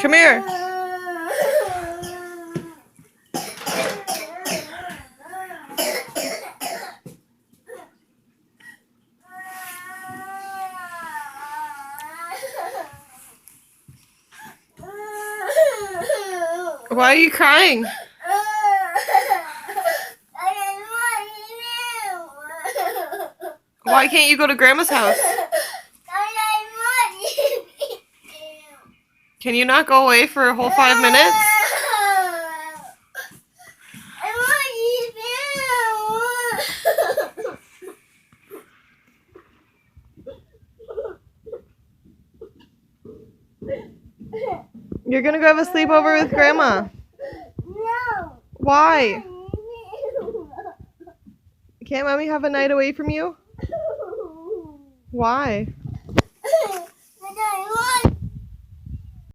Come here. Why are you crying? Why can't you go to Grandma's house? Can you not go away for a whole 5 minutes? You're gonna go have a sleepover with Grandma. No. Why? Can't Mommy have a night away from you? Why?